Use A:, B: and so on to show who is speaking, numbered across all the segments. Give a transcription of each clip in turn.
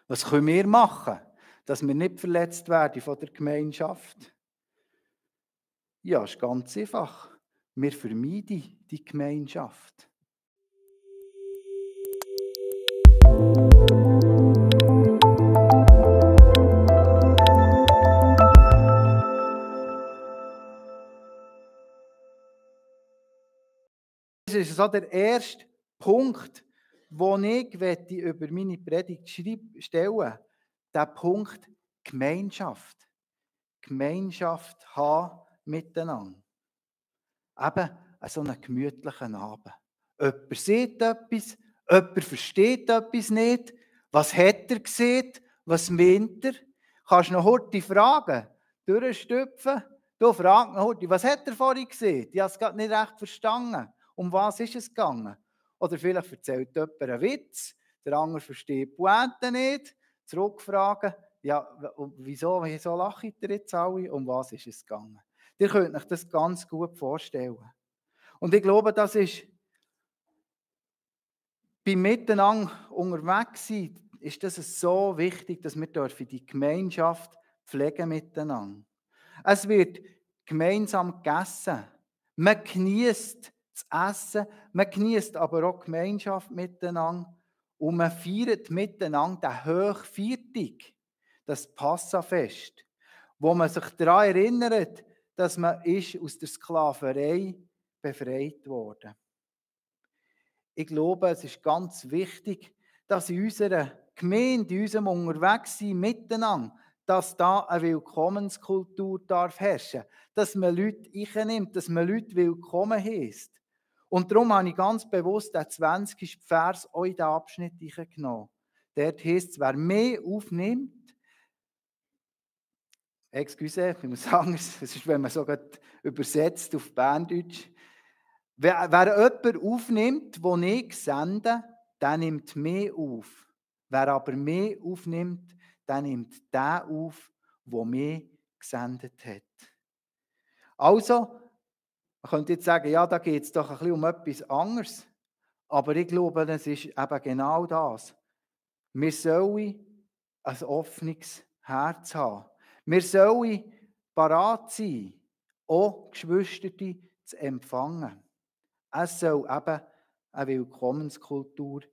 A: Was können wir machen, dass wir nicht verletzt werden von der Gemeinschaft? Ja, ist ganz einfach. Wir vermeiden die Gemeinschaft. Das ist so der erste Punkt, den ich über meine Predigt stellen möchte. Der Punkt Gemeinschaft. Gemeinschaft haben miteinander. Eben so einen gemütlichen Abend. Jemand sieht etwas, jemand versteht etwas nicht. Was hat er gesehen? Was meint er? Kannst du noch heute fragen? Durchstüpfen? Du fragst noch heute, was hat er vorhin gesehen? Ich habe es gerade nicht recht verstanden. Um was ist es gegangen? Oder vielleicht erzählt jemand einen Witz, der andere versteht die Pointe nicht. Zurückfragen, ja, wieso lachen ihr jetzt alle? Um was ist es gegangen? Ihr könnt euch das ganz gut vorstellen. Und ich glaube, das ist beim Miteinander unterwegs sein, ist das so wichtig, dass wir die Gemeinschaft pflegen miteinander. Es wird gemeinsam gegessen. Man genießt das Essen, man genießt aber auch die Gemeinschaft miteinander und man feiert miteinander den Hochviertig, das Passafest, wo man sich daran erinnert, dass man aus der Sklaverei befreit wurde. Ich glaube, es ist ganz wichtig, dass in unserer Gemeinde, in unserem Unterwegssein miteinander, dass da eine Willkommenskultur darf herrschen, dass man Leute einnimmt, dass man Leute willkommen heisst. Und darum habe ich ganz bewusst den 20. Vers auch in diesen Abschnitt eingenommen. Dort heisst es, wer mehr aufnimmt, excuse, ich muss sagen, es ist, wenn man so übersetzt auf Berndeutsch, wer jemanden aufnimmt, den ich sende, der nimmt mehr auf. Wer aber mehr aufnimmt, der nimmt den auf, der mehr gesendet hat. Also, man könnte jetzt sagen, ja, da geht es doch ein bisschen um etwas anderes. Aber ich glaube, es ist eben genau das. Wir sollen ein offenes Herz haben. Wir sollen parat sein, auch Geschwister zu empfangen. Es soll eben eine Willkommenskultur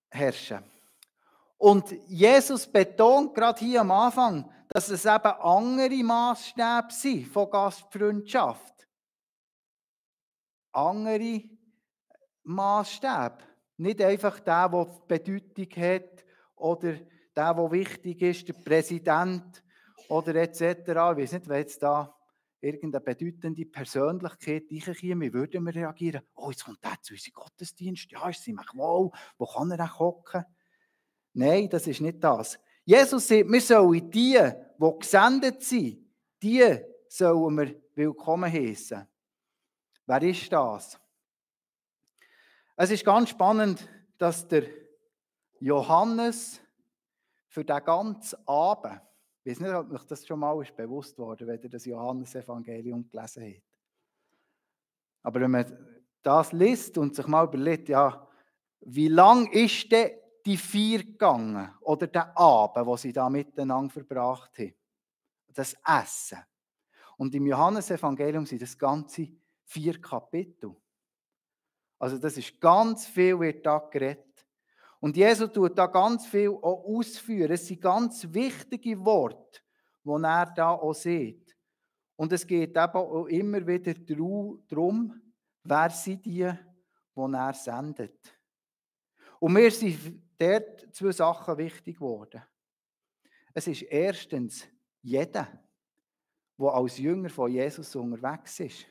A: herrschen. Und Jesus betont gerade hier am Anfang, dass es eben andere Maßstäbe sind von Gastfreundschaft. Andere Maßstäbe. Nicht einfach der Bedeutung hat oder der wichtig ist, der Präsident oder etc. Ich weiß nicht, wenn jetzt da irgendeine bedeutende Persönlichkeit reinkäme, wie würden wir reagieren? Oh, jetzt kommt der zu unserem Gottesdienst. Ja, ist sie wohl. Wo kann er denn hocken? Nein, das ist nicht das. Jesus sagt, wir sollen die gesendet sind, die sollen wir willkommen heißen. Wer ist das? Es ist ganz spannend, dass der Johannes für den ganzen Abend, ich weiß nicht, ob euch das schon mal bewusst wurde, wenn ihr das Johannesevangelium gelesen habt. Aber wenn man das liest und sich mal überlegt, ja, wie lang ist denn die Feier gegangen oder der Abend, wo sie da miteinander verbracht haben? Das Essen. Und im Johannesevangelium sind das ganze 4 Kapitel. Also das ist ganz viel, wird da geredet. Und Jesus tut da ganz viel auch ausführen. Es sind ganz wichtige Worte, die er da auch sieht. Und es geht eben auch immer wieder darum, wer sind die er sendet. Und mir sind dort 2 Sachen wichtig geworden. Es ist erstens jeder, der als Jünger von Jesus unterwegs ist.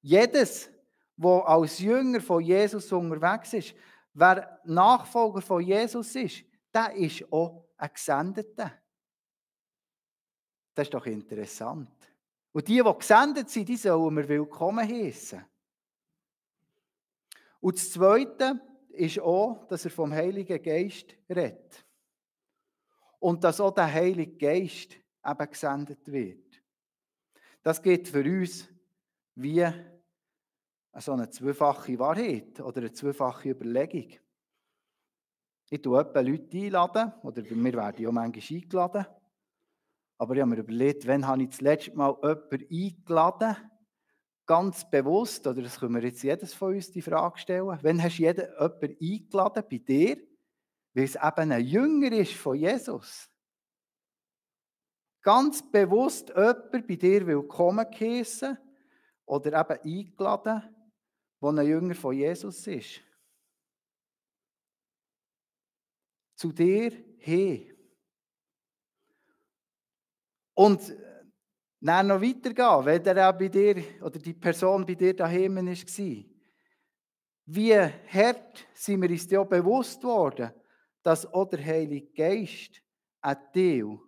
A: Jedes, der als Jünger von Jesus unterwegs ist, wer Nachfolger von Jesus ist, der ist auch ein Gesendeter. Das ist doch interessant. Und die gesendet sind, die sollen wir willkommen heißen. Und das Zweite ist auch, dass er vom Heiligen Geist redet. Und dass auch der Heilige Geist eben gesendet wird. Das geht für uns wie so eine zweifache Wahrheit oder eine zweifache Überlegung. Ich tue etwa Leute einladen, oder wir werden ja manchmal eingeladen. Aber ich habe mir überlegt, wann habe ich das letzte Mal jemanden eingeladen, ganz bewusst, oder das können wir jetzt jedes von uns die Frage stellen, wann hast du jemanden eingeladen bei dir, weil es eben ein Jünger ist von Jesus? Ganz bewusst jemanden bei dir willkommen geheissen oder eben eingeladen, der ein Jünger von Jesus ist. Zu dir hin. Und dann noch weitergehen, wenn der auch bei dir oder die Person bei dir daheim war. Wie hart sind wir uns ja bewusst worden, dass auch der Heilige Geist ein Teil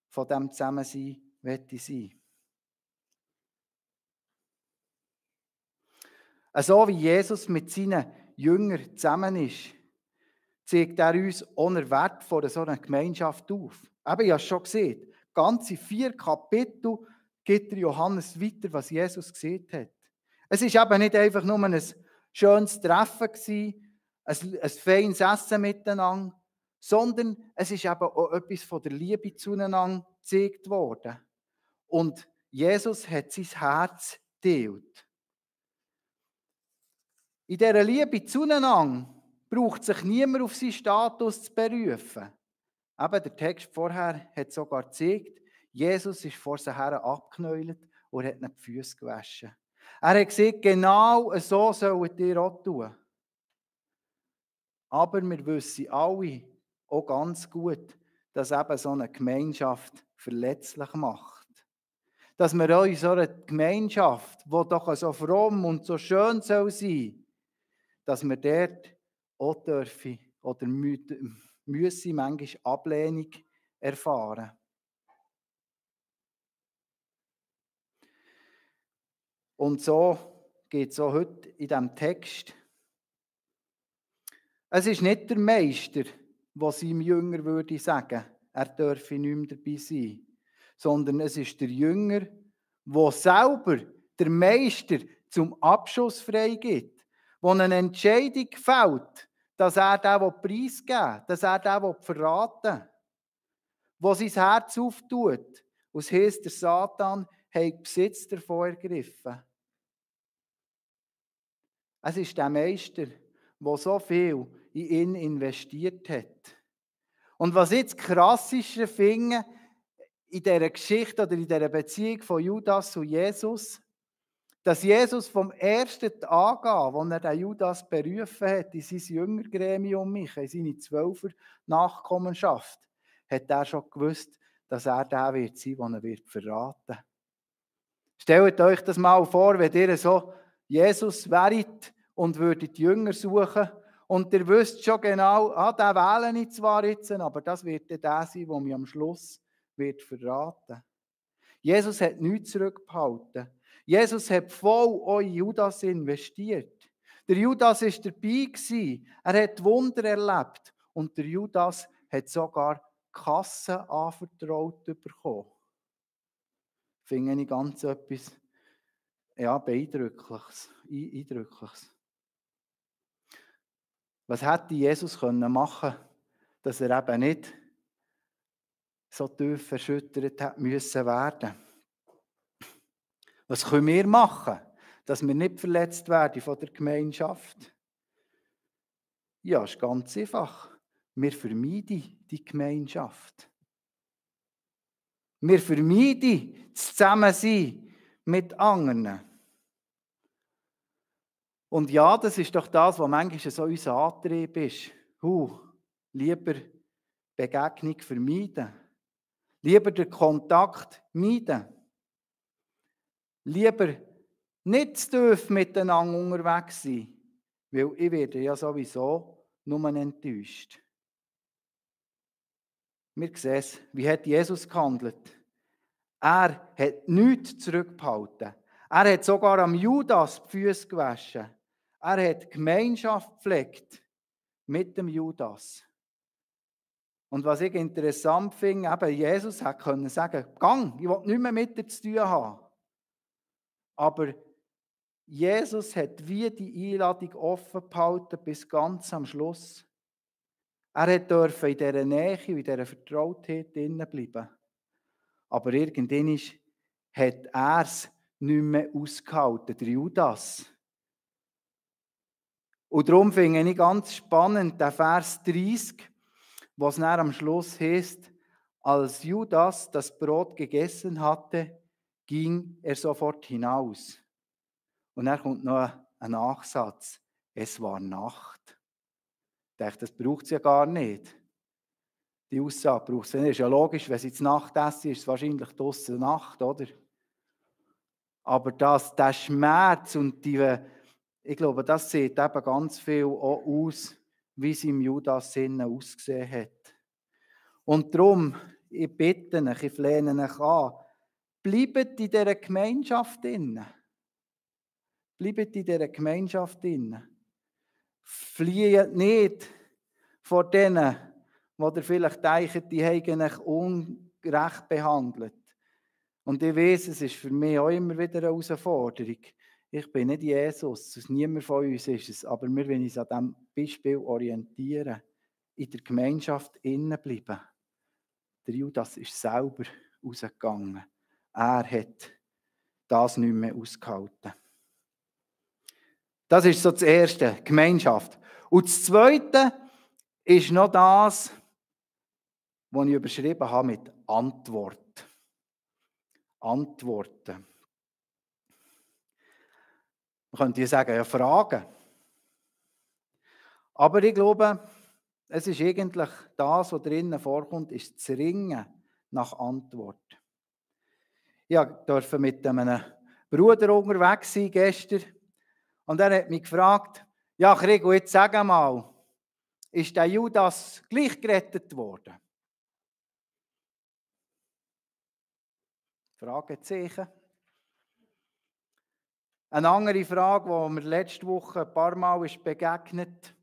A: von diesem Zusammensein möchte sein. So wie Jesus mit seinen Jüngern zusammen ist, zeigt er uns auch den Wert von so einer Gemeinschaft auf. Eben, ich habe es schon gesehen, ganze 4 Kapitel gibt der Johannes weiter, was Jesus gesagt hat. Es ist eben nicht einfach nur ein schönes Treffen gewesen, ein feines Essen miteinander, sondern es ist eben auch etwas von der Liebe zueinander gezeigt worden. Und Jesus hat sein Herz geteilt. In dieser Liebe zueinander braucht sich niemand auf seinen Status zu berufen. Eben, der Text vorher hat sogar gezeigt, Jesus ist vor sie her abgeknäult und hat ihnen die Füße gewaschen. Er hat gesagt, genau so sollt ihr auch tun. Aber wir wissen alle auch ganz gut, dass eben so eine Gemeinschaft verletzlich macht. Dass wir in so einer Gemeinschaft, die doch so fromm und so schön sein soll, dass wir dort auch dürfen oder müssen manchmal Ablehnung erfahren. Und so geht es auch heute in diesem Text. Es ist nicht der Meister, der seinem Jünger würde sagen, er dürfe nicht mehr dabei sein, sondern es ist der Jünger, der selber der Meister zum Abschuss freigibt, der eine Entscheidung fällt, dass er den preisgeben will, dass er den verraten will, der sein Herz auftut. Und es heisst, der Satan hat Besitz davon ergriffen. Es ist der Meister, der so viel in ihn investiert hat. Und was ich das Krasseste finde, in dieser Geschichte oder in dieser Beziehung von Judas und Jesus, dass Jesus vom ersten Tag an, als er den Judas berufen hat, in sein Jüngergremium, in seine 12er Nachkommenschaft, hat er schon gewusst, dass er der wird sein, den er wird verraten. Stellt euch das mal vor, wenn ihr so Jesus wäret und würdet Jünger suchen und ihr wisst schon genau, den wähle ich zwar jetzt, aber das wird der sein, der mich am Schluss wird verraten. Jesus hat nichts zurückgehalten. Jesus hat voll auch in Judas investiert. Der Judas war dabei gewesen. Er hat Wunder erlebt. Und der Judas hat sogar Kassen anvertraut bekommen. Finde ich ganz etwas Beeindruckliches. Eindrückliches. Was hätte Jesus machen können, dass er eben nicht so tief verschüttert hat müssen werden? Was können wir machen, dass wir nicht verletzt werden von der Gemeinschaft? Ja, ist ganz einfach. Wir vermeiden die Gemeinschaft. Wir vermeiden das Zusammensein mit anderen. Und ja, das ist doch das, was manchmal so unser Antrieb ist. Lieber Begegnung vermeiden. Lieber den Kontakt meiden. Lieber nicht zu tief miteinander unterwegs sein, weil ich werde ja sowieso nur enttäuscht. Wir sehen es, wie hat Jesus gehandelt? Er hat nichts zurückgehalten. Er hat sogar am Judas die Füße gewaschen. Er hat Gemeinschaft gepflegt mit dem Judas. Und was ich interessant finde, eben Jesus hat können sagen, gang, ich will nichts mehr mit dir zu tun haben. Aber Jesus hat wie die Einladung offen gehalten bis ganz am Schluss. Er durfte in dieser Nähe und in dieser Vertrautheit drinnen bleiben. Aber irgendwann hat er es nicht mehr ausgehalten, der Judas. Und darum finde ich ganz spannend, der Vers 30, was dann am Schluss heißt, als Judas das Brot gegessen hatte, ging er sofort hinaus. Und dann kommt noch ein Nachsatz. Es war Nacht. Ich dachte, das braucht es ja gar nicht. Die Aussage braucht es nicht. Ist ja logisch, wenn sie zur Nacht essen, ist es wahrscheinlich draussen Nacht, oder? Aber der Schmerz und ich glaube, das sieht eben ganz viel auch aus, wie es im Judas Sinne ausgesehen hat. Und darum, ich bitte euch, ich flehne euch an, bleibt in dieser Gemeinschaft drin. Bleibt in dieser Gemeinschaft drin. Flieht nicht vor denen, die ihr vielleicht denkt, die haben euch ungerecht behandelt. Und ich weiss, es ist für mich auch immer wieder eine Herausforderung. Ich bin nicht Jesus, niemand von uns ist es, aber wir wollen uns an diesem Beispiel orientieren, in der Gemeinschaft innen bleiben. Der Judas ist selber rausgegangen. Er hat das nicht mehr ausgehalten. Das ist so das Erste, Gemeinschaft. Und das Zweite ist noch das, was ich überschrieben habe mit Antwort. Antworten. Man könnte ja sagen, ja, Fragen. Aber ich glaube, es ist eigentlich das, was drinnen vorkommt, ist das Ringen nach Antwort. Ich durfte mit einem Bruder unterwegs sein gestern und er hat mich gefragt, ja, Krigo, jetzt sag mal, ist der Judas gleich gerettet worden? Fragezeichen. Eine andere Frage, die mir letzte Woche ein paar Mal ist begegnet,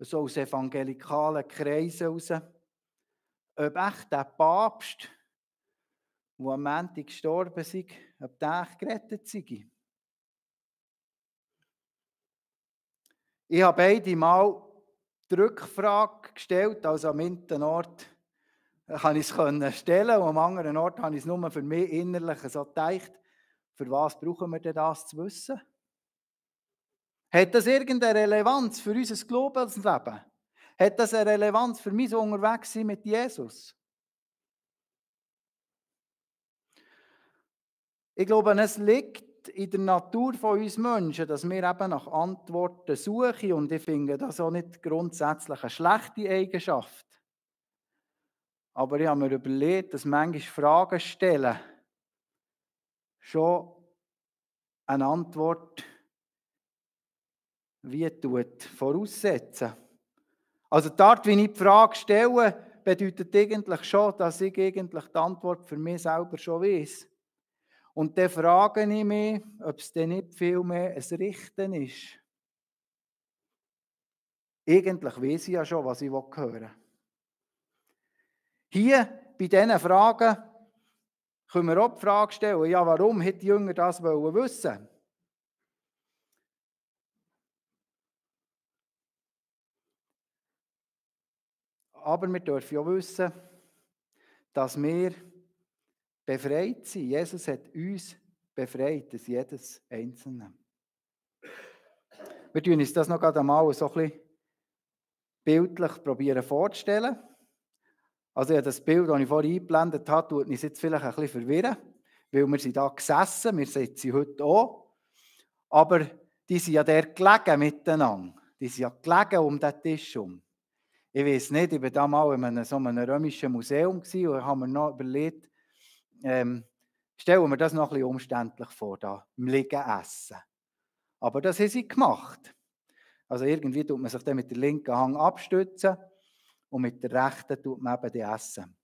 A: so aus evangelikalen Kreisen heraus, ob echt der Papst, der am Montag gestorben ist, ob der echt gerettet sei. Ich habe beide Mal die Rückfrage gestellt, also am einen Ort kann ich es stellen und am anderen Ort habe ich es nur für mich innerlich so gedacht, für was brauchen wir denn das zu wissen? Hat das irgendeine Relevanz für unser Glaubensleben? Hat das eine Relevanz für mein Unterwegssein mit Jesus? Ich glaube, es liegt in der Natur von uns Menschen, dass wir eben nach Antworten suchen und ich finde das auch nicht grundsätzlich eine schlechte Eigenschaft. Aber ich habe mir überlegt, dass manchmal Fragen stellen schon eine Antwort voraussetzen. Also die Art, wie ich die Frage stelle, bedeutet eigentlich schon, dass ich eigentlich die Antwort für mich selber schon weiss. Und dann frage ich mich, ob es denn nicht viel mehr ein Richten ist. Eigentlich weiss ich ja schon, was ich hören will. Hier, bei diesen Fragen, können wir auch die Frage stellen, ja, warum hätte die Jünger das wissen? Aber wir dürfen ja wissen, dass wir befreit sind. Jesus hat uns befreit, das jedes Einzelne. Wir tun uns das noch einmal so ein bisschen bildlich vorzustellen. Also das Bild, das ich vorhin eingeblendet habe, tut uns jetzt vielleicht ein bisschen verwirren, weil wir sind da gesessen, wir sitzen heute auch, aber die sind ja dort gelegen miteinander. Die sind ja gelegen um den Tisch herum. Ich weiß nicht, ich war da mal in so einem römischen Museum und habe mir noch überlegt, stellen wir das noch ein bisschen umständlich vor, da im Liegen essen. Aber das haben sie gemacht. Also irgendwie tut man sich dann mit der linken Hand abstützen und mit der rechten tut man eben die essen.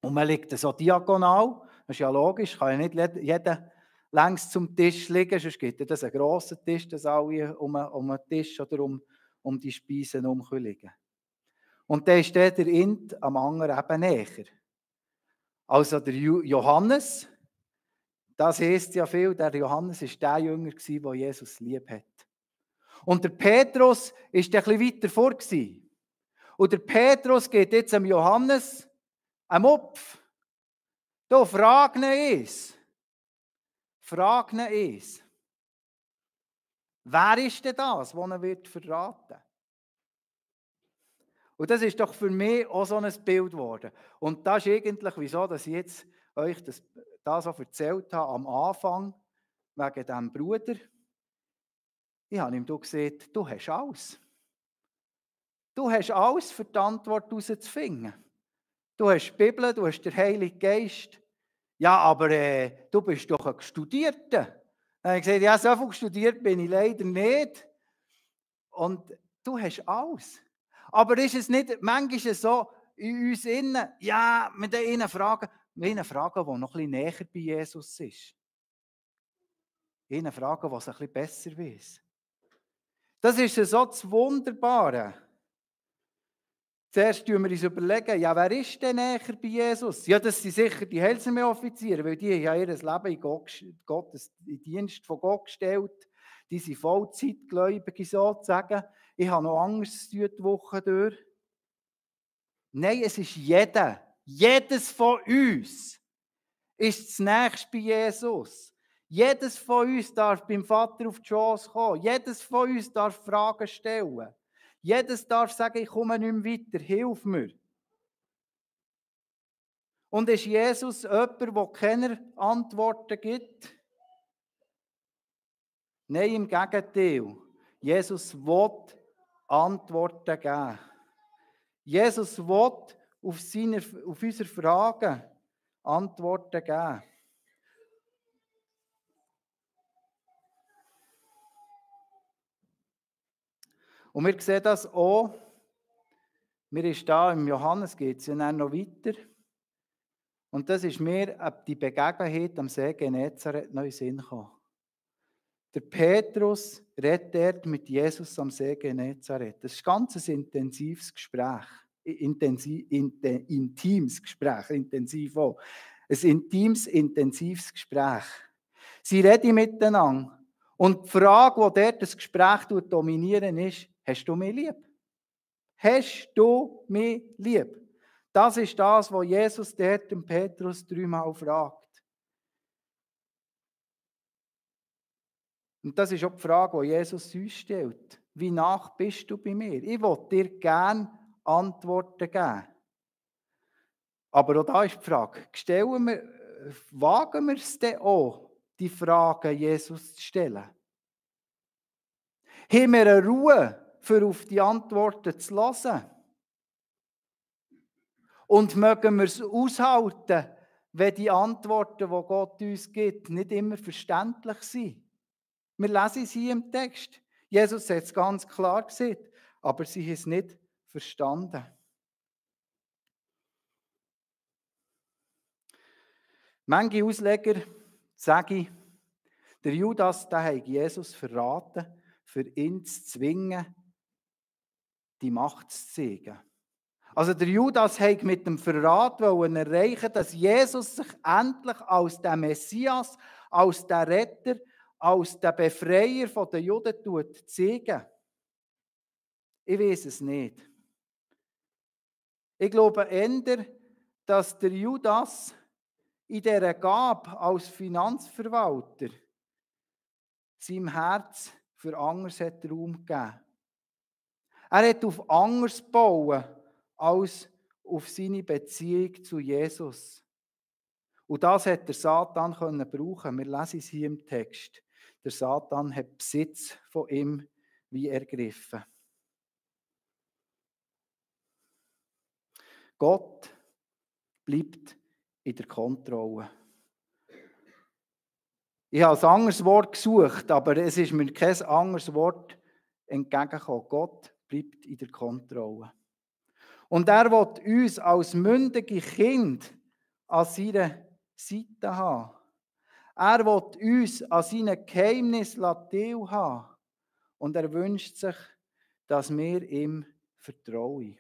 A: Und man liegt so diagonal, das ist ja logisch, kann ja nicht jeder längs zum Tisch liegen, sonst gibt es einen grossen Tisch, dass alle um den Tisch oder um die Speisen herum liegen können. Und dann steht der Int am anderen eben näher. Also der Johannes, das heisst ja viel, der Johannes war der Jünger, der Jesus lieb hat. Und der Petrus war ein bisschen weiter vor. Und der Petrus geht jetzt am Johannes einen Mupf. Du, frag ihn eins. Frag ihn eins. Wer ist denn das, der ihn wird verraten? Und das ist doch für mich auch so ein Bild geworden. Und das ist eigentlich, wieso dass ich jetzt euch das so erzählt habe am Anfang, wegen diesem Bruder. Ich habe ihm gesagt, du hast alles. Du hast alles für die Antwort herauszufinden. Du hast die Bibel, du hast den Heiligen Geist. Ja, aber du bist doch ein Studierter. Dann habe ich gesagt, ja, so viel studiert bin ich leider nicht. Und du hast alles. Aber ist es nicht manchmal so in uns innen, ja, mit ihnen fragen, die noch ein bisschen näher bei Jesus ist. Ihnen fragen, was ein bisschen besser weiß. Das ist so das Wunderbare. Zuerst überlegen wir uns, ja, wer ist denn näher bei Jesus? Ja, das sind sicher die Heilsarmee-Offiziere, weil die haben ja ihr Leben in Dienst von Gott gestellt. Die sind Vollzeitgläubige sozusagen. Ich habe noch anderes zu tun die Woche durch. Nein, es ist jeder. Jedes von uns ist das Nächste bei Jesus. Jedes von uns darf beim Vater auf die Chance kommen. Jedes von uns darf Fragen stellen. Jedes darf sagen, ich komme nicht mehr weiter, hilf mir. Und ist Jesus jemand, der keine Antworten gibt? Nein, im Gegenteil. Jesus will Antworten geben. Jesus will auf unsere Fragen Antworten geben. Und wir sehen das auch, mir ist da im Johannes geht es ja dann noch weiter. Und das ist mir die Begebenheit am See Genezareth noch in den Sinn gekommen. Der Petrus redet dort mit Jesus am See Genezareth. Das ist ganz ein intensives Gespräch. Intimes Gespräch, intensiv auch. Ein intimes, intensives Gespräch. Sie reden miteinander. Und die Frage, die dort das Gespräch dominieren, ist, hast du mich lieb? Hast du mich lieb? Das ist das, was Jesus dort dem Petrus 3-mal fragt. Und das ist auch die Frage, die Jesus uns stellt. Wie nach bist du bei mir? Ich will dir gerne Antworten geben. Aber auch da ist die Frage, wagen wir es denn auch, die Fragen Jesus zu stellen? Haben wir eine Ruhe, für auf die Antworten zu hören? Und mögen wir es aushalten, wenn die Antworten, die Gott uns gibt, nicht immer verständlich sind? Wir lesen es hier im Text. Jesus hat es ganz klar gesagt, aber sie haben es nicht verstanden. Manche Ausleger sagen, der Judas, der hat Jesus verraten, für ihn zu zwingen, die Macht zu zeigen. Also der Judas hat mit dem Verrat erreichen, dass Jesus sich endlich als der Messias, als der Retter, als der Befreier der Juden zeigen. Ich weiß es nicht. Ich glaube eher, dass der Judas in dieser Gabe als Finanzverwalter seinem Herz für anderes hat Raum gegeben. Er hat auf anderes bauen als auf seine Beziehung zu Jesus. Und das hat der Satan brauchen. Wir lesen es hier im Text. Der Satan hat Besitz von ihm wie ergriffen. Gott bleibt in der Kontrolle. Ich habe ein anderes Wort gesucht, aber es ist mir kein anderes Wort entgegengekommen. Gott bleibt in der Kontrolle. Und er will uns als mündige Kind an seiner Seite haben. Er will uns an seinen Geheimnissen teilhaben. Und er wünscht sich, dass wir ihm vertrauen.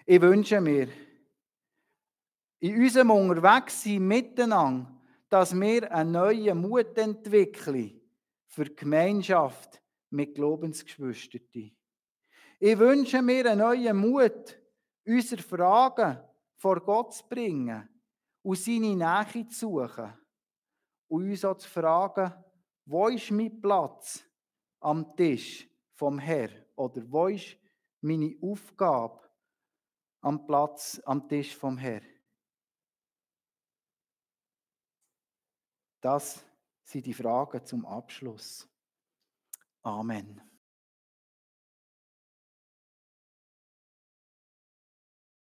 A: Ich wünsche mir, in unserem Unterwegssein miteinander, dass wir einen neuen Mut entwickeln für die Gemeinschaft mit Glaubensgeschwistern. Ich wünsche mir einen neuen Mut, unsere Fragen vor Gott zu bringen und seine Nähe zu suchen. Und uns auch zu fragen, wo ist mein Platz am Tisch vom Herrn? Oder wo ist meine Aufgabe am Tisch vom Herrn? Das sind die Fragen zum Abschluss. Amen.